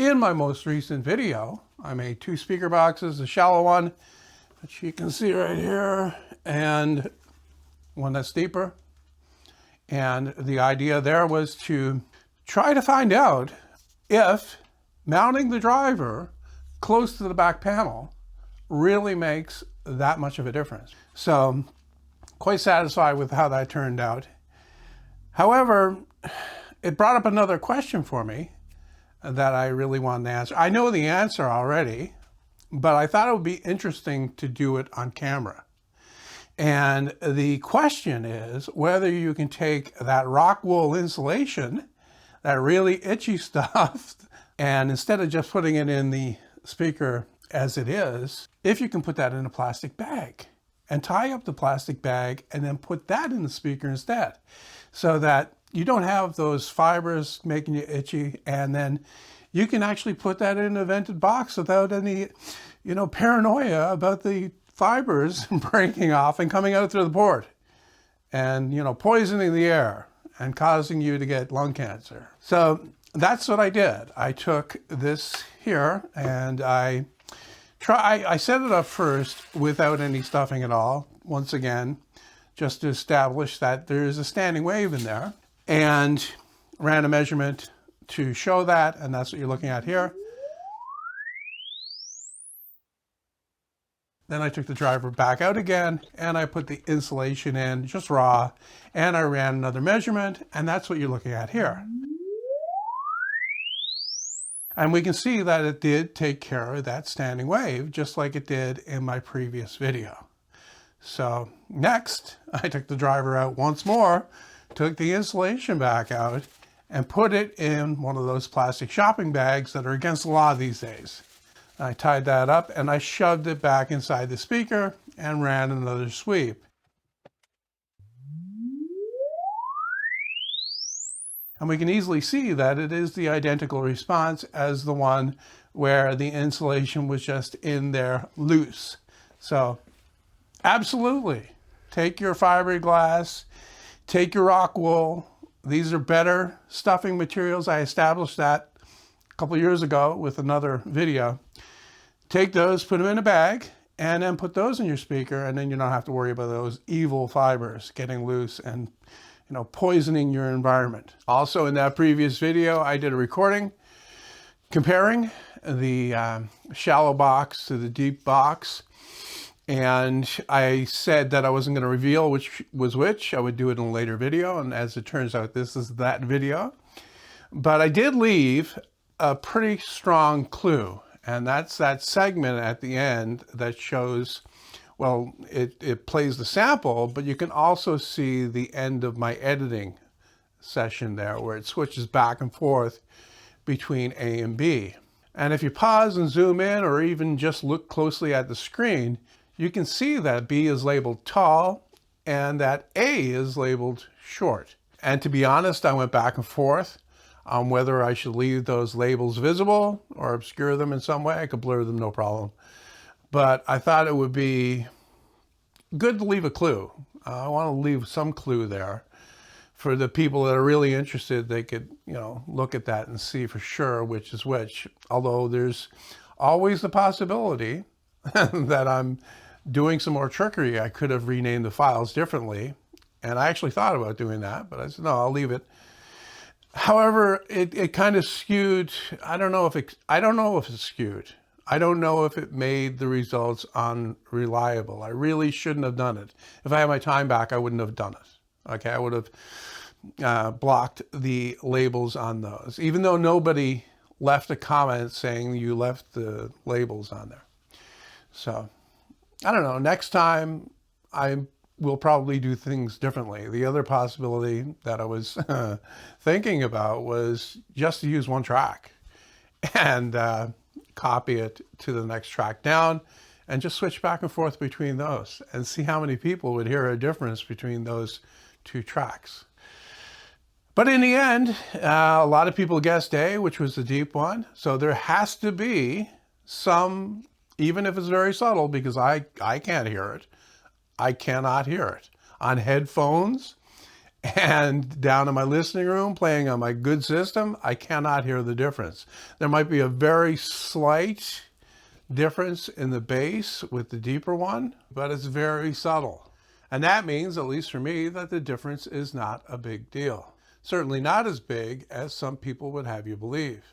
In my most recent video, I made 2 speaker boxes, a shallow one, which you can see right here, and one that's deeper. And the idea there was to try to find out if mounting the driver close to the back panel really makes that much of a difference. So, quite satisfied with how that turned out. However, it brought up another question for me that I really wanted to answer. I know the answer already, but I thought it would be interesting to do it on camera. And the question is whether you can take that rock wool insulation, that really itchy stuff, and instead of just putting it in the speaker as it is, if you can put that in a plastic bag and tie up the plastic bag and then put that in the speaker instead, so that you don't have those fibers making you itchy, and then you can actually put that in a vented box without any, paranoia about the fibers breaking off and coming out through the port and, poisoning the air and causing you to get lung cancer. So that's what I did. I took this here and I set it up first without any stuffing at all, once again, just to establish that there is a standing wave in there, and ran a measurement to show that, and that's what you're looking at here. Then I took the driver back out again, and I put the insulation in, just raw, and I ran another measurement, and that's what you're looking at here. And we can see that it did take care of that standing wave, just like it did in my previous video. So next, I took the driver out once more, took the insulation back out, and put it in one of those plastic shopping bags that are against the law these days. I tied that up and I shoved it back inside the speaker and ran another sweep. And we can easily see that it is the identical response as the one where the insulation was just in there loose. So absolutely, take your fiberglass, take your rock wool. These are better stuffing materials. I established that a couple years ago with another video. Take those, put them in a bag, and then put those in your speaker, and then you don't have to worry about those evil fibers getting loose and poisoning your environment. Also, in that previous video, I did a recording comparing the shallow box to the deep box. And I said that I wasn't going to reveal which was which. I would do it in a later video. And as it turns out, this is that video. But I did leave a pretty strong clue. And that's that segment at the end that shows, well, it plays the sample, but you can also see the end of my editing session there, where it switches back and forth between A and B. And if you pause and zoom in, or even just look closely at the screen, you can see that B is labeled tall and that A is labeled short. And to be honest, I went back and forth on whether I should leave those labels visible or obscure them in some way. I could blur them, no problem. But I thought it would be good to leave a clue. I want to leave some clue there for the people that are really interested. They could, look at that and see for sure which is which. Although there's always the possibility that I'm doing some more trickery. I could have renamed the files differently, and I actually thought about doing that, but I said, no, I'll leave it. However, it kind of skewed. I don't know if it's skewed. I don't know if it made the results unreliable. I really shouldn't have done it. If I had my time back, I wouldn't have done it. Okay, I would have blocked the labels on those, even though nobody left a comment saying you left the labels on there. So I don't know. Next time I will probably do things differently. The other possibility that I was thinking about was just to use one track and copy it to the next track down and just switch back and forth between those and see how many people would hear a difference between those 2 tracks. But in the end, a lot of people guessed A, which was the deep one. So there has to be some, even if it's very subtle, because I can't hear it. I cannot hear it. On headphones And down in my listening room, playing on my good system, I cannot hear the difference. There might be a very slight difference in the bass with the deeper one, but it's very subtle. And that means, at least for me, that the difference is not a big deal. Certainly not as big as some people would have you believe.